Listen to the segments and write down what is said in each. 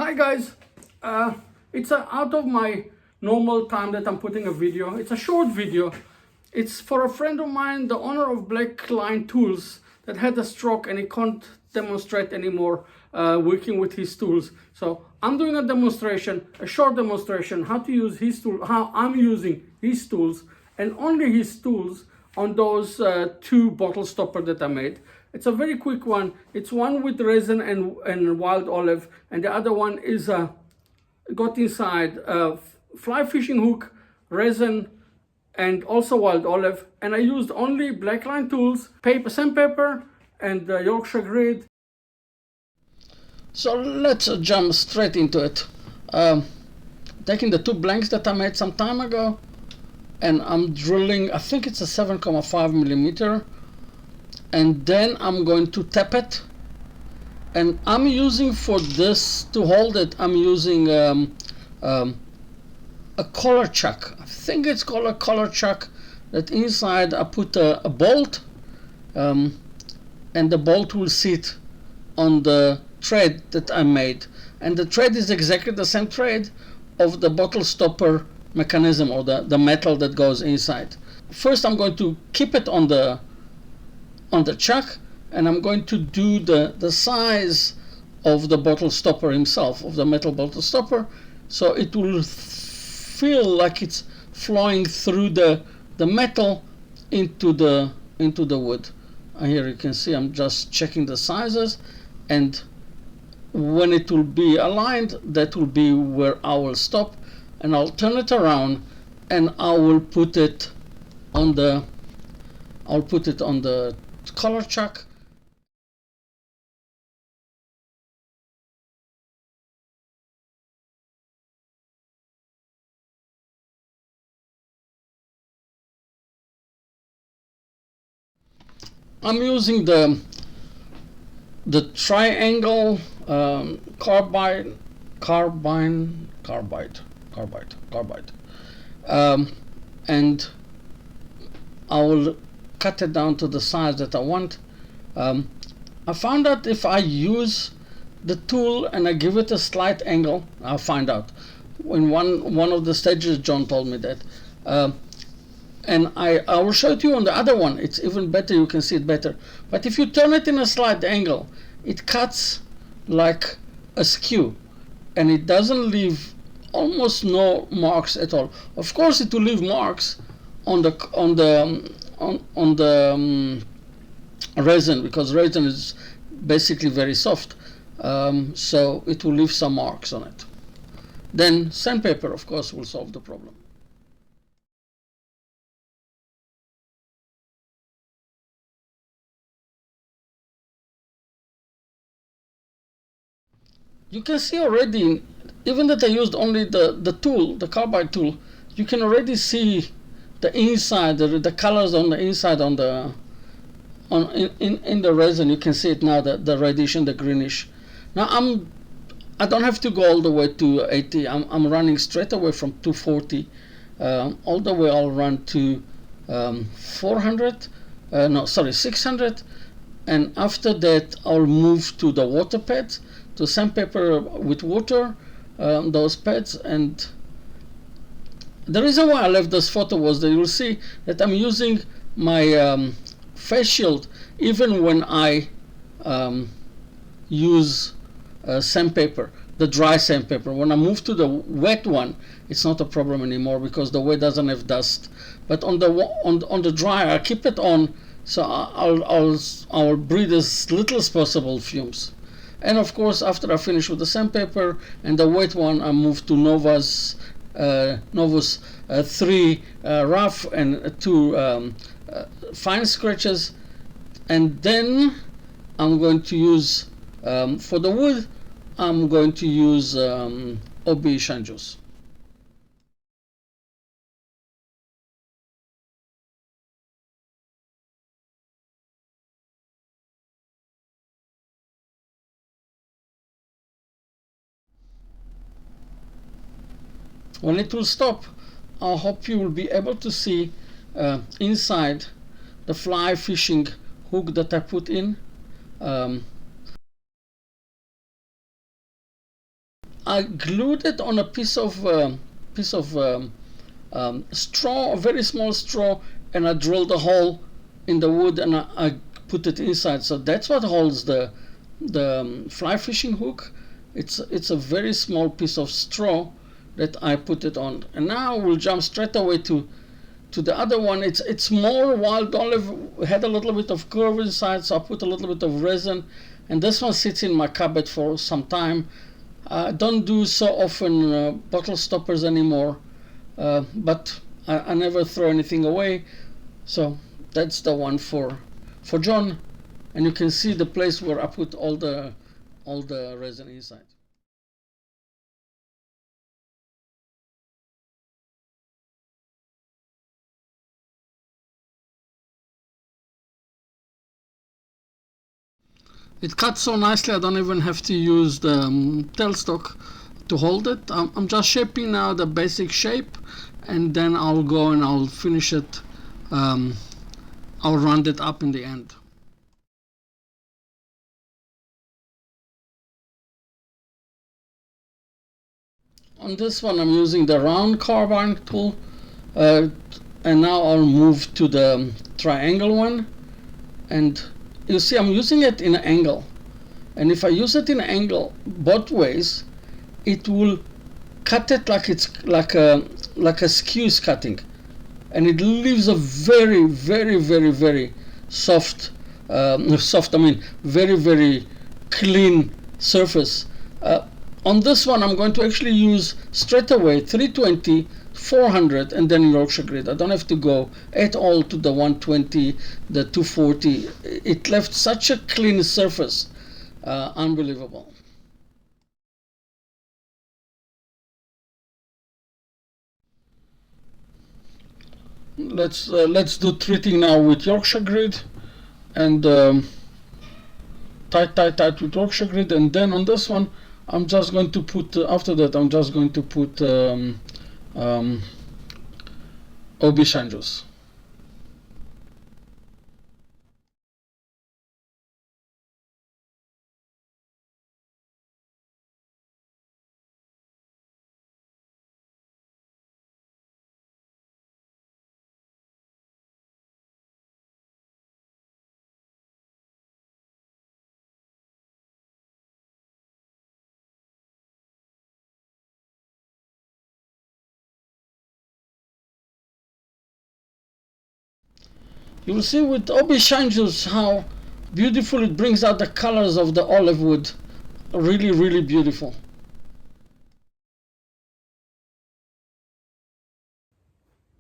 Hi guys, it's out of my normal time that I'm putting a video. It's a short video. It's for a friend of mine, the owner of Blackline tools, that had a stroke and he can't demonstrate anymore working with his tools. So I'm doing a demonstration, a short demonstration, how to use his tool, how I'm using his tools and only his tools on those two bottle stopper that I made. It's a very quick one. It's one with resin and wild olive, and the other one is got inside fly fishing hook, resin, and also wild olive. And I used only Blackline tools, sandpaper, and Yorkshire grid. So let's jump straight into it. Taking the two blanks that I made some time ago, and I'm drilling, I think it's a 7.5 millimeter. And then I'm going to tap it, and I'm using for this to hold it, I'm using a collar chuck. I think it's called a collar chuck. That inside I put a bolt, and the bolt will sit on the thread that I made, and the thread is exactly the same thread of the bottle stopper mechanism, or the metal that goes inside. First I'm going to keep it on the chuck, and I'm going to do the size of the bottle stopper himself, of the metal bottle stopper, so it will feel like it's flowing through the metal into the wood. Here you can see I'm just checking the sizes, and when it will be aligned, that will be where I will stop, and I'll turn it around and I will put it on the collar chuck. I'm using the triangle carbide, and I will cut it down to the size that I want. I found out if I use the tool and I give it a slight angle, I'll find out. In one of the stages, John told me that. And I will show it to you on the other one. It's even better, you can see it better. But if you turn it in a slight angle, it cuts like a skew, and it doesn't leave almost no marks at all. Of course, it will leave marks on the resin, because resin is basically very soft, so it will leave some marks on it. Then sandpaper, of course, will solve the problem. You can see already, even that I used only the tool, the carbide tool, you can already see the inside, the colors on the inside in the resin. You can see it now, the reddish and the greenish. Now I don't have to go all the way to 80. I'm running straight away from 240 all the way. I'll run to 600, and after that I'll move to the water pads, to sandpaper with water, those pads. And the reason why I left this photo was that you'll see that I'm using my face shield even when I use sandpaper, the dry sandpaper. When I move to the wet one, it's not a problem anymore because the wet doesn't have dust. But on the dry, I keep it on, so I'll breathe as little as possible fumes. And of course, after I finish with the sandpaper and the wet one, I move to novus 3 rough and 2 fine scratches. And then I'm going to use, for the wood, I'm going to use OB shanjus. When it will stop, I hope you will be able to see inside the fly fishing hook that I put in. I glued it on a piece of straw, a very small straw, and I drilled a hole in the wood, and I put it inside. So that's what holds the fly fishing hook. It's a very small piece of straw that I put it on. And now we'll jump straight away to the other one. It's more wild olive, had a little bit of curve inside, so I put a little bit of resin, and this one sits in my cupboard for some time. I don't do so often bottle stoppers anymore, but I never throw anything away. So that's the one for John, and you can see the place where I put all the resin inside. It cuts so nicely I don't even have to use the tailstock to hold it. I'm just shaping now the basic shape, and then I'll go and I'll finish it. I'll round it up in the end. On this one I'm using the round carbide tool, and now I'll move to the triangle one, and you see I'm using it in an angle, and if I use it in an angle both ways, it will cut it like it's like a skews cutting, and it leaves a very, very, very, very soft, very, very clean surface. On this one I'm going to actually use straight away 320, 400, and then Yorkshire grit. I don't have to go at all to the 120, the 240. It left such a clean surface, unbelievable. Let's do treating now with Yorkshire grit, and tight with Yorkshire grit, and then on this one I'm just going to put after that I'm just going to put aubergine juice. You will see with aubergine juice how beautiful it brings out the colors of the olive wood. Really, really beautiful.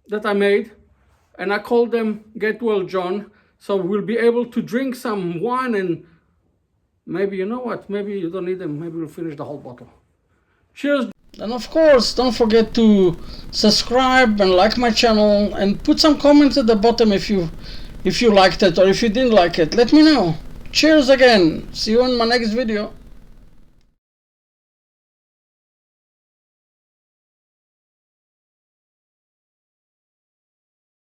That I made, and I called them Get Well John, so we'll be able to drink some wine, and maybe, you know what, maybe you don't need them, maybe we'll finish the whole bottle. Cheers. And of course, don't forget to subscribe and like my channel, and put some comments at the bottom if you liked it, or if you didn't like it, let me know. Cheers again. See you in my next video.